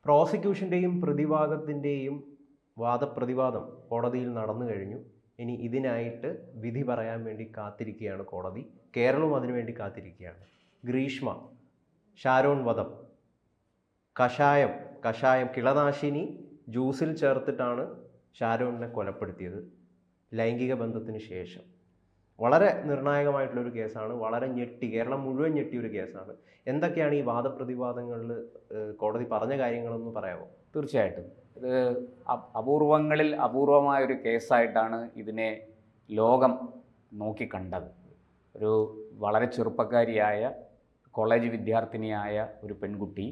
പ്രോസിക്യൂഷൻ്റെയും പ്രതിഭാഗത്തിൻ്റെയും വാദപ്രതിവാദം കോടതിയിൽ നടന്നു കഴിഞ്ഞു. ഇനി ഇതിനായിട്ട് വിധി പറയാൻ വേണ്ടി കാത്തിരിക്കുകയാണ് കോടതി. കേരളവും അതിനുവേണ്ടി കാത്തിരിക്കുകയാണ്. ഗ്രീഷ്മ, ഷാരോൺ വധം, കഷായം കിളനാശിനി ജ്യൂസിൽ ചേർത്തിട്ടാണ് ഷാരോണിനെ കൊലപ്പെടുത്തിയത് ലൈംഗിക ബന്ധത്തിന് ശേഷം. വളരെ നിർണായകമായിട്ടുള്ളൊരു കേസാണ്. വളരെ കേരളം മുഴുവൻ ഞെട്ടിയൊരു കേസാണ്. എന്തൊക്കെയാണ് ഈ വാദപ്രതിവാദങ്ങളിൽ കോടതി പറഞ്ഞ കാര്യങ്ങളൊന്ന് പറയാമോ? തീർച്ചയായിട്ടും ഇത് അപൂർവങ്ങളിൽ അപൂർവമായൊരു കേസായിട്ടാണ് ഇതിനെ ലോകം നോക്കിക്കണ്ടത്. ഒരു വളരെ ചെറുപ്പക്കാരിയായ കോളേജ് വിദ്യാർത്ഥിനിയായ ഒരു പെൺകുട്ടി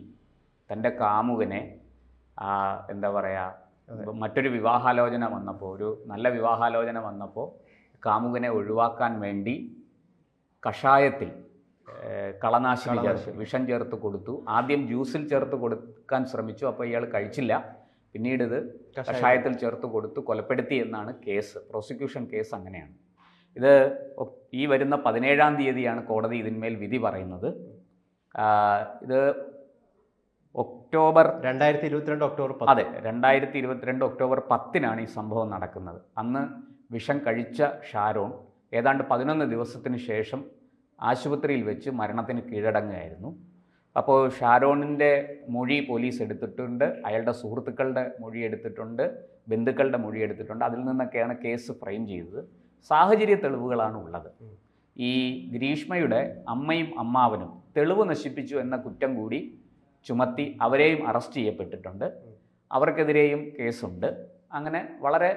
തൻ്റെ കാമുകനെ മറ്റൊരു വിവാഹാലോചന വന്നപ്പോൾ, ഒരു നല്ല വിവാഹാലോചന വന്നപ്പോൾ കാമുകനെ ഒഴിവാക്കാൻ വേണ്ടി കഷായത്തിൽ കളനാശിനി ചേർത്ത് വിഷം ചേർത്ത് കൊടുത്തു. ആദ്യം ജ്യൂസിൽ ചേർത്ത് കൊടുക്കാൻ ശ്രമിച്ചു, അപ്പോൾ ഇയാൾ കഴിച്ചില്ല. പിന്നീട് ഇത് കഷായത്തിൽ ചേർത്ത് കൊടുത്തു കൊലപ്പെടുത്തി എന്നാണ് കേസ്. പ്രോസിക്യൂഷൻ കേസ് അങ്ങനെയാണ്. ഇത് ഈ വരുന്ന 17-ാം തീയതിയാണ് കോടതി ഇതിന്മേൽ വിധി പറയുന്നത്. ഇത് ഒക്ടോബർ 2022 ഒക്ടോബർ 10. അതെ, 2022 ഒക്ടോബർ 10-നാണ് ഈ സംഭവം നടക്കുന്നത്. അന്ന് വിഷം കഴിച്ച ഷാരോൺ ഏതാണ്ട് 11 ദിവസത്തിന് ശേഷം ആശുപത്രിയിൽ വെച്ച് മരണത്തിന് കീഴടങ്ങുകയായിരുന്നു. അപ്പോൾ ഷാരോണിൻ്റെ മൊഴി പോലീസ് എടുത്തിട്ടുണ്ട്, അയാളുടെ സുഹൃത്തുക്കളുടെ മൊഴി എടുത്തിട്ടുണ്ട്, ബന്ധുക്കളുടെ മൊഴി എടുത്തിട്ടുണ്ട്. അതിൽ നിന്നൊക്കെയാണ് കേസ് ഫ്രെയിം ചെയ്തത്. സാഹചര്യ തെളിവുകളാണ് ഉള്ളത്. ഈ ഗ്രീഷ്മയുടെ അമ്മയും അമ്മാവനും തെളിവ് നശിപ്പിച്ചു എന്ന കുറ്റം കൂടി ചുമത്തി അവരെയും അറസ്റ്റ് ചെയ്യപ്പെട്ടിട്ടുണ്ട്. അവർക്കെതിരെയും കേസുണ്ട്. അങ്ങനെ വളരെ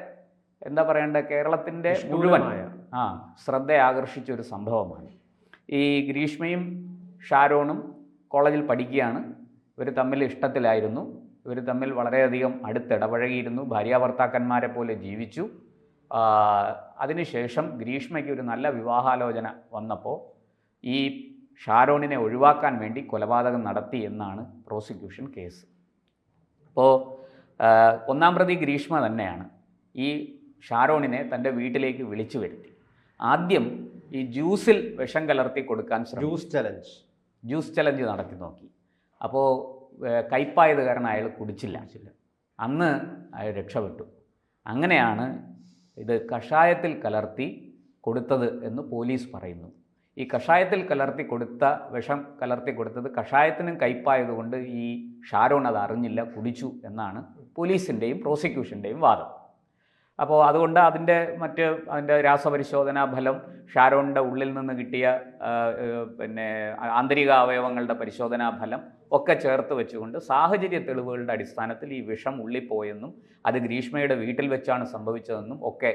കേരളത്തിൻ്റെ മുഴുവൻ ശ്രദ്ധ ആകർഷിച്ച ഒരു സംഭവമാണ്. ഈ ഗ്രീഷ്മയും ഷാരോണും കോളേജിൽ പഠിക്കുകയാണ്. ഇവർ തമ്മിൽ ഇഷ്ടത്തിലായിരുന്നു. ഇവർ തമ്മിൽ വളരെയധികം അടുത്തിടപഴകിയിരുന്നു. ഭാര്യാഭർത്താക്കന്മാരെ പോലെ ജീവിച്ചു. അതിനുശേഷം ഗ്രീഷ്മയ്ക്ക് ഒരു നല്ല വിവാഹാലോചന വന്നപ്പോൾ ഈ ഷാരോണിനെ ഒഴിവാക്കാൻ വേണ്ടി കൊലപാതകം നടത്തി എന്നാണ് പ്രോസിക്യൂഷൻ കേസ്. അപ്പോൾ 1-ാം പ്രതി ഗ്രീഷ്മ തന്നെയാണ് ഈ ഷാരോണിനെ തൻ്റെ വീട്ടിലേക്ക് വിളിച്ചു വരുത്തി. ആദ്യം ഈ ജ്യൂസിൽ വിഷം കലർത്തി കൊടുക്കാൻ ജ്യൂസ് ചലഞ്ച് നടത്തി നോക്കി. അപ്പോൾ കയ്പായത് കാരണം അയാൾ കുടിച്ചില്ല. അന്ന് അയാൾ രക്ഷപ്പെട്ടു. അങ്ങനെയാണ് ഇത് കഷായത്തിൽ കലർത്തി കൊടുത്തത് എന്ന് പോലീസ് പറയുന്നു. ഈ കഷായത്തിൽ വിഷം കലർത്തി കൊടുത്തത് കഷായത്തിനും കയ്പായതുകൊണ്ട് ഈ ഷാരോൺ അത് അറിഞ്ഞില്ല, കുടിച്ചു എന്നാണ് പോലീസിൻ്റെയും പ്രോസിക്യൂഷൻ്റെയും വാദം. അപ്പോൾ അതുകൊണ്ട് അതിൻ്റെ രാസപരിശോധനാ ഫലം, ഷാരോണിൻ്റെ ഉള്ളിൽ നിന്ന് കിട്ടിയ ആന്തരിക അവയവങ്ങളുടെ പരിശോധനാ ഫലം ഒക്കെ ചേർത്ത് വെച്ചുകൊണ്ട് സാഹചര്യ തെളിവുകളുടെ അടിസ്ഥാനത്തിൽ ഈ വിഷം ഉള്ളിപ്പോയെന്നും അത് ഗ്രീഷ്മയുടെ വീട്ടിൽ വെച്ചാണ് സംഭവിച്ചതെന്നും ഒക്കെ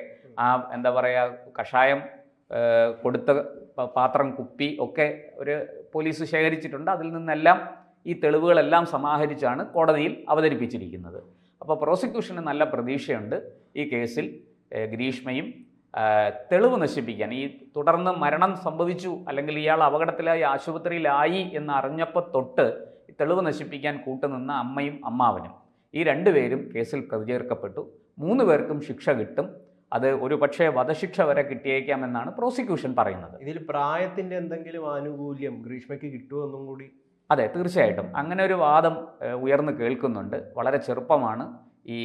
കഷായം കൊടുത്ത പാത്രം, കുപ്പി ഒക്കെ ഒരു പോലീസ് ശേഖരിച്ചിട്ടുണ്ട്. അതിൽ നിന്നെല്ലാം ഈ തെളിവുകളെല്ലാം സമാഹരിച്ചാണ് കോടതിയിൽ അവതരിപ്പിച്ചിരിക്കുന്നത്. അപ്പോൾ പ്രോസിക്യൂഷന് നല്ല പ്രതീക്ഷയുണ്ട് ഈ കേസിൽ. ഗ്രീഷ്മയും തെളിവ് നശിപ്പിക്കാൻ, ഈ തുടർന്ന് മരണം സംഭവിച്ചു അല്ലെങ്കിൽ ഇയാൾ അപകടത്തിലായി ആശുപത്രിയിലായി എന്ന് അറിഞ്ഞപ്പോൾ തൊട്ട് തെളിവ് നശിപ്പിക്കാൻ കൂട്ടുനിന്ന അമ്മയും അമ്മാവനും, ഈ 2 പേരും കേസിൽ പ്രതി ചേർക്കപ്പെട്ടു. 3 പേർക്കും ശിക്ഷ കിട്ടും. അത് ഒരു പക്ഷേ വധശിക്ഷ വരെ കിട്ടിയേക്കാമെന്നാണ് പ്രോസിക്യൂഷൻ പറയുന്നത്. ഇതിൽ പ്രായത്തിൻ്റെ എന്തെങ്കിലും ആനുകൂല്യം ഗ്രീഷ്മയ്ക്ക് കിട്ടുമെന്നും കൂടി? അതെ, തീർച്ചയായിട്ടും അങ്ങനെ ഒരു വാദം ഉയർന്നു കേൾക്കുന്നുണ്ട്. വളരെ ചെറുപ്പമാണ്. ഈ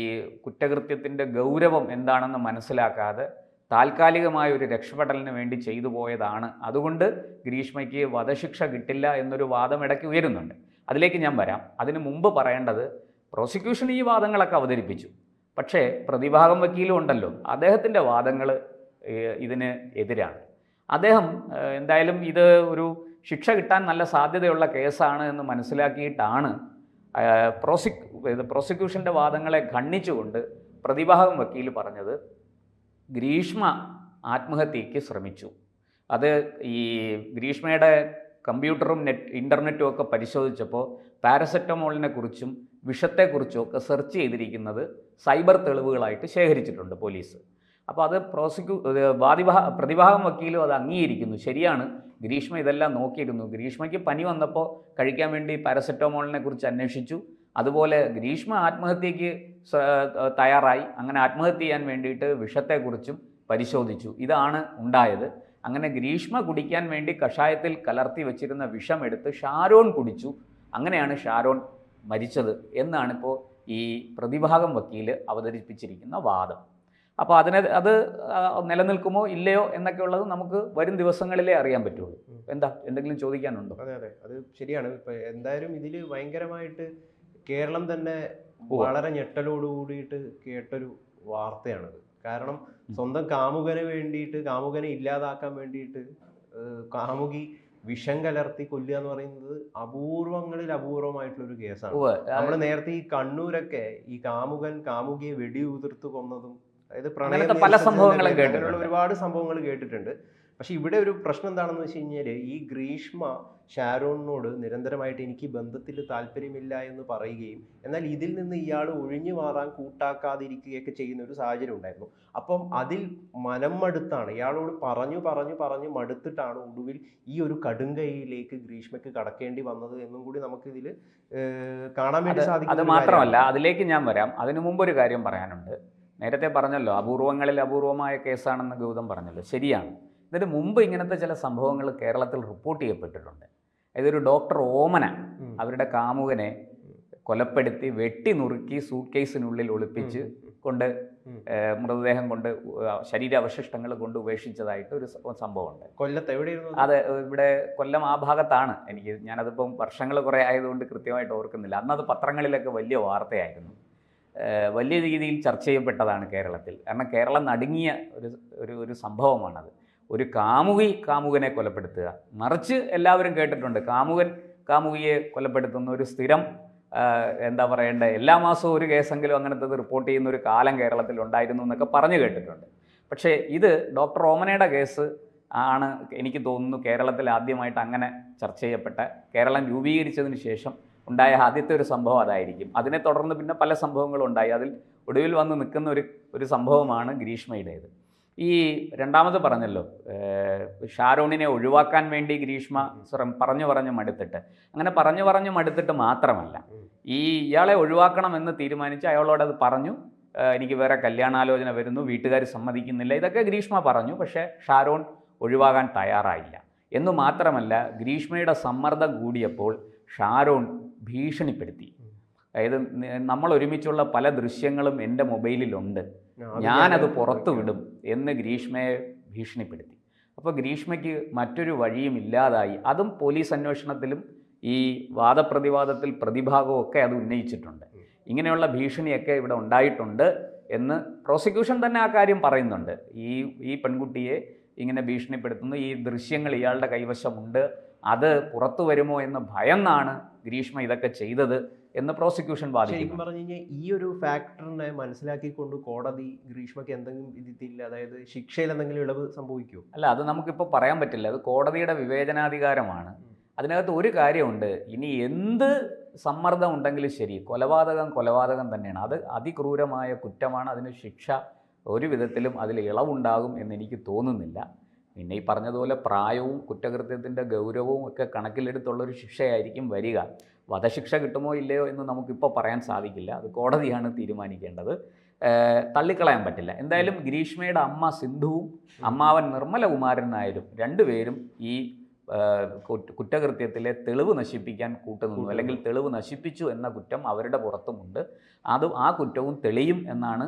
കുറ്റകൃത്യത്തിൻ്റെ ഗൗരവം എന്താണെന്ന് മനസ്സിലാക്കാതെ താൽക്കാലികമായ ഒരു രക്ഷപ്പെടലിന് വേണ്ടി ചെയ്തു പോയതാണ്. അതുകൊണ്ട് ഗ്രീഷ്മയ്ക്ക് വധശിക്ഷ കിട്ടില്ല എന്നൊരു വാദം ഇടയ്ക്ക് ഉയരുന്നുണ്ട്. അതിലേക്ക് ഞാൻ വരാം. അതിനു മുമ്പ് പറയേണ്ടത്, പ്രോസിക്യൂഷൻ ഈ വാദങ്ങളൊക്കെ അവതരിപ്പിച്ചു. പക്ഷേ പ്രതിഭാഗം വക്കീലും ഉണ്ടല്ലോ, അദ്ദേഹത്തിൻ്റെ വാദങ്ങൾ ഇതിന് എതിരാണ്. അദ്ദേഹം എന്തായാലും ഇത് ഒരു ശിക്ഷ കിട്ടാൻ നല്ല സാധ്യതയുള്ള കേസാണ് എന്ന് മനസ്സിലാക്കിയിട്ടാണ് പ്രോസിക്യൂഷൻ്റെ വാദങ്ങളെ ഖണ്ഡിച്ചുകൊണ്ട് പ്രതിഭാഗം വക്കീൽ പറഞ്ഞത് ഗ്രീഷ്മ ആത്മഹത്യയ്ക്ക് ശ്രമിച്ചു. അത് ഈ ഗ്രീഷ്മയുടെ കമ്പ്യൂട്ടറും ഇൻ്റർനെറ്റും ഒക്കെ പരിശോധിച്ചപ്പോൾ പാരസെറ്റമോളിനെ കുറിച്ചും വിഷത്തെക്കുറിച്ചും ഒക്കെ സെർച്ച് ചെയ്തിരിക്കുന്നത് സൈബർ തെളിവുകളായിട്ട് ശേഖരിച്ചിട്ടുണ്ട് പോലീസ്. അപ്പോൾ അത് പ്രതിഭാഗം വക്കീലും അത് അംഗീകരിക്കുന്നു. ശരിയാണ്, ഗ്രീഷ്മ ഇതെല്ലാം നോക്കിയിരുന്നു. ഗ്രീഷ്മയ്ക്ക് പനി വന്നപ്പോൾ കഴിക്കാൻ വേണ്ടി പാരസെറ്റമോളിനെ കുറിച്ച് അന്വേഷിച്ചു. അതുപോലെ ഗ്രീഷ്മ ആത്മഹത്യയ്ക്ക് തയ്യാറായി. അങ്ങനെ ആത്മഹത്യ ചെയ്യാൻ വേണ്ടിയിട്ട് വിഷത്തെക്കുറിച്ചും പരിശോധിച്ചു. ഇതാണ് ഉണ്ടായത്. അങ്ങനെ ഗ്രീഷ്മ കുടിക്കാൻ വേണ്ടി കഷായത്തിൽ കലർത്തി വെച്ചിരുന്ന വിഷം എടുത്ത് ഷാരോൺ കുടിച്ചു. അങ്ങനെയാണ് ഷാരോൺ മരിച്ചത് എന്നാണിപ്പോൾ ഈ പ്രതിഭാഗം വക്കീൽ അവതരിപ്പിച്ചിരിക്കുന്ന വാദം. അപ്പോൾ അത് നിലനിൽക്കുമോ ഇല്ലയോ എന്നൊക്കെ ഉള്ളത് നമുക്ക് വരും ദിവസങ്ങളിലേ അറിയാൻ പറ്റുള്ളൂ. എന്താ എന്തെങ്കിലും ചോദിക്കാനുണ്ടോ? അതെ അതെ, അത് ശരിയാണ്. ഇപ്പം എന്തായാലും ഇതിൽ ഭയങ്കരമായിട്ട് കേരളം തന്നെ വളരെ ഞെട്ടലോട് കൂടിയിട്ട് കേട്ടൊരു വാർത്തയാണത്. കാരണം സ്വന്തം കാമുകന് വേണ്ടിയിട്ട്, കാമുകനെ ഇല്ലാതാക്കാൻ വേണ്ടിയിട്ട് കാമുകി വിഷം കലർത്തി കൊല്ലുക എന്ന് പറയുന്നത് അപൂർവങ്ങളിൽ അപൂർവമായിട്ടുള്ളൊരു കേസാണ്. നമ്മൾ നേരത്തെ ഈ കണ്ണൂരൊക്കെ ഈ കാമുകിയെ വെടിയുതിർത്ത് കൊന്നതും, അതായത് പ്രണയം, പല സംഭവങ്ങളും അങ്ങനെയുള്ള ഒരുപാട് സംഭവങ്ങൾ കേട്ടിട്ടുണ്ട്. പക്ഷെ ഇവിടെ ഒരു പ്രശ്നം എന്താണെന്ന് വെച്ച് കഴിഞ്ഞാൽ, ഈ ഗ്രീഷ്മ ഷാരോണിനോട് നിരന്തരമായിട്ട് എനിക്ക് ബന്ധത്തിൽ താല്പര്യമില്ല എന്ന് പറയുകയും എന്നാൽ ഇതിൽ നിന്ന് ഇയാൾ ഒഴിഞ്ഞു മാറാൻ കൂട്ടാക്കാതിരിക്കുകയൊക്കെ ചെയ്യുന്ന ഒരു സാഹചര്യം ഉണ്ടായിരുന്നു. അപ്പം അതിൽ മനം മടുത്താണ്, ഇയാളോട് പറഞ്ഞു മടുത്തിട്ടാണ് ഒടുവിൽ ഈ ഒരു കടുങ്കൈയിലേക്ക് ഗ്രീഷ്മയ്ക്ക് കടക്കേണ്ടി വന്നത് എന്നും കൂടി നമുക്കിതിൽ കാണാൻ വേണ്ടി സാധിക്കും. അത് മാത്രമല്ല, അതിലേക്ക് ഞാൻ വരാം. അതിനു മുമ്പ് ഒരു കാര്യം പറയാനുണ്ട്. നേരത്തെ പറഞ്ഞല്ലോ അപൂർവങ്ങളിൽ അപൂർവമായ കേസാണെന്ന് ഗൗതം പറഞ്ഞല്ലോ, ശരിയാണ്. ഇതിന് മുമ്പ് ഇങ്ങനത്തെ ചില സംഭവങ്ങൾ കേരളത്തിൽ റിപ്പോർട്ട് ചെയ്യപ്പെട്ടിട്ടുണ്ട്. ഇതൊരു ഡോക്ടർ ഓമന അവരുടെ കാമുകനെ കൊലപ്പെടുത്തി വെട്ടി നുറുക്കി സൂട്ട് കേസിനുള്ളിൽ ഒളിപ്പിച്ച് കൊണ്ട് മൃതദേഹം കൊണ്ട് ശരീരാവശിഷ്ടങ്ങൾ കൊണ്ട് ഉപേക്ഷിച്ചതായിട്ട് ഒരു സംഭവമുണ്ട്. കൊല്ലത്ത് എവിടെയായിരുന്നു അത്? ഇവിടെ കൊല്ലം ആ ഭാഗത്താണ്. ഞാനതിപ്പം വർഷങ്ങൾ കുറേ ആയതുകൊണ്ട് കൃത്യമായിട്ട് ഓർക്കുന്നില്ല. അന്നത് പത്രങ്ങളിലൊക്കെ വലിയ വാർത്തയായിരുന്നു, വലിയ രീതിയിൽ ചർച്ച ചെയ്യപ്പെട്ടതാണ് കേരളത്തിൽ. കാരണം കേരളം നടുങ്ങിയ ഒരു സംഭവമാണത്. ഒരു കാമുകനെ കൊലപ്പെടുത്തുക, മറിച്ച് എല്ലാവരും കേട്ടിട്ടുണ്ട് കാമുകിയെ കൊലപ്പെടുത്തുന്ന ഒരു സ്ഥിരം എന്താ പറയേണ്ട, എല്ലാ മാസവും ഒരു കേസെങ്കിലും അങ്ങനത്തത് റിപ്പോർട്ട് ചെയ്യുന്ന ഒരു കാലം കേരളത്തിൽ ഉണ്ടായിരുന്നു എന്നൊക്കെ പറഞ്ഞു കേട്ടിട്ടുണ്ട്. പക്ഷേ ഇത് ഡോക്ടർ ഓമനയുടെ കേസ് ആണ് എനിക്ക് തോന്നുന്നു കേരളത്തിൽ ആദ്യമായിട്ട് അങ്ങനെ ചർച്ച ചെയ്യപ്പെട്ട, കേരളം രൂപീകരിച്ചതിന് ശേഷം ഉണ്ടായ ആദ്യത്തെ ഒരു സംഭവം അതായിരിക്കും. അതിനെ തുടർന്ന് പിന്നെ പല സംഭവങ്ങളും ഉണ്ടായി. അതിൽ ഒടുവിൽ വന്ന് നിൽക്കുന്ന ഒരു സംഭവമാണ് ഗ്രീഷ്മയുടേത്. ഈ രണ്ടാമത് പറഞ്ഞല്ലോ, ഷാരോണിനെ ഒഴിവാക്കാൻ വേണ്ടി ഗ്രീഷ്മ പറഞ്ഞു മടുത്തിട്ട്, അങ്ങനെ പറഞ്ഞു മടുത്തിട്ട് മാത്രമല്ല, ഇയാളെ ഒഴിവാക്കണമെന്ന് തീരുമാനിച്ച് അയാളോടത് പറഞ്ഞു, എനിക്ക് വേറെ കല്യാണാലോചന വരുന്നു, വീട്ടുകാർ സമ്മതിക്കുന്നില്ല, ഇതൊക്കെ ഗ്രീഷ്മ പറഞ്ഞു. പക്ഷേ ഷാരോൺ ഒഴിവാകാൻ തയ്യാറായില്ല. എന്നു മാത്രമല്ല, ഗ്രീഷ്മയുടെ സമ്മർദ്ദം കൂടിയപ്പോൾ ഷാരോൺ ഭീഷണിപ്പെടുത്തി. അതായത് നമ്മൾ ഒരുമിച്ചുള്ള പല ദൃശ്യങ്ങളും എൻ്റെ മൊബൈലിലുണ്ട്, ഞാനത് പുറത്തു വിടും എന്ന് ഗ്രീഷ്മയെ ഭീഷണിപ്പെടുത്തി. അപ്പോൾ ഗ്രീഷ്മയ്ക്ക് മറ്റൊരു വഴിയും ഇല്ലാതായി. അതും പോലീസ് അന്വേഷണത്തിലും ഈ വാദപ്രതിവാദത്തിൽ പ്രതിഭാഗവും ഒക്കെ അത് ഉന്നയിച്ചിട്ടുണ്ട്. ഇങ്ങനെയുള്ള ഭീഷണിയൊക്കെ ഇവിടെ ഉണ്ടായിട്ടുണ്ട് എന്ന് പ്രോസിക്യൂഷൻ തന്നെ ആ കാര്യം പറയുന്നുണ്ട്. ഈ പെൺകുട്ടിയെ ഇങ്ങനെ ഭീഷണിപ്പെടുത്തുന്നു, ഈ ദൃശ്യങ്ങൾ ഇയാളുടെ കൈവശമുണ്ട്, അത് പുറത്തു വരുമോ എന്ന് ഭയന്നാണ് ഗ്രീഷ്മ ഇതൊക്കെ ചെയ്തത് എന്ന് പ്രോസിക്യൂഷൻ വാദിക്കുന്നു. ശരിക്കും പറഞ്ഞു കഴിഞ്ഞാൽ ഈ ഒരു ഫാക്ടറിനെ മനസ്സിലാക്കിക്കൊണ്ട് കോടതി ഗ്രീഷ്മയ്ക്ക് എന്തെങ്കിലും വിധിത്തില്ല, അതായത് ശിക്ഷയിൽ എന്തെങ്കിലും ഇളവ് സംഭവിക്കുമോ? അല്ല, അത് നമുക്കിപ്പോൾ പറയാൻ പറ്റില്ല. അത് കോടതിയുടെ വിവേചനാധികാരമാണ്. അതിനകത്ത് ഒരു കാര്യമുണ്ട്, ഇനി എന്ത് സമ്മർദ്ദം ഉണ്ടെങ്കിലും ശരി, കൊലപാതകം തന്നെയാണ്. അത് അതിക്രൂരമായ കുറ്റമാണ്. അതിന് ശിക്ഷ ഒരു വിധത്തിലും അതിൽ ഇളവുണ്ടാകും എന്നെനിക്ക് തോന്നുന്നില്ല. പിന്നെ ഈ പറഞ്ഞതുപോലെ പ്രായവും കുറ്റകൃത്യത്തിൻ്റെ ഗൗരവവും ഒക്കെ കണക്കിലെടുത്തുള്ളൊരു ശിക്ഷയായിരിക്കും വരിക. വധശിക്ഷ കിട്ടുമോ ഇല്ലയോ എന്ന് നമുക്കിപ്പോൾ പറയാൻ സാധിക്കില്ല. അത് കോടതിയാണ് തീരുമാനിക്കേണ്ടത്. തള്ളിക്കളയാൻ പറ്റില്ല. എന്തായാലും ഗ്രീഷ്മയുടെ അമ്മ സിന്ധുവും അമ്മാവൻ നിർമ്മലകുമാരൻ നായരും രണ്ടുപേരും ഈ കുറ്റകൃത്യത്തിലെ തെളിവ് നശിപ്പിക്കാൻ കൂട്ടുനിന്നു, അല്ലെങ്കിൽ തെളിവ് നശിപ്പിച്ചു എന്ന കുറ്റം അവരുടെ പുറത്തുമുണ്ട്. ആ കുറ്റവും തെളിയും എന്നാണ്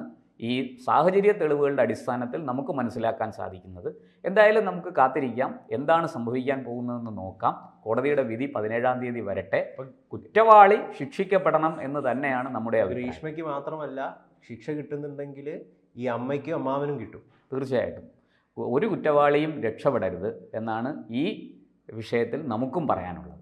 ഈ സാഹചര്യ തെളിവുകളുടെ അടിസ്ഥാനത്തിൽ നമുക്ക് മനസ്സിലാക്കാൻ സാധിക്കുന്നത്. എന്തായാലും നമുക്ക് കാത്തിരിക്കാം, എന്താണ് സംഭവിക്കാൻ പോകുന്നതെന്ന് നോക്കാം. കോടതിയുടെ വിധി 17-ാം തീയതി വരട്ടെ. കുറ്റവാളി ശിക്ഷിക്കപ്പെടണം എന്ന് തന്നെയാണ് നമ്മുടെ അഭിപ്രായം. ഗ്രീഷ്മയ്ക്ക് മാത്രമല്ല, ശിക്ഷ കിട്ടുന്നുണ്ടെങ്കിൽ ഈ അമ്മയ്ക്കും അമ്മാവനും കിട്ടും. തീർച്ചയായിട്ടും ഒരു കുറ്റവാളിയും രക്ഷപ്പെടരുത് എന്നാണ് ഈ വിഷയത്തിൽ നമുക്കും പറയാനുള്ളത്.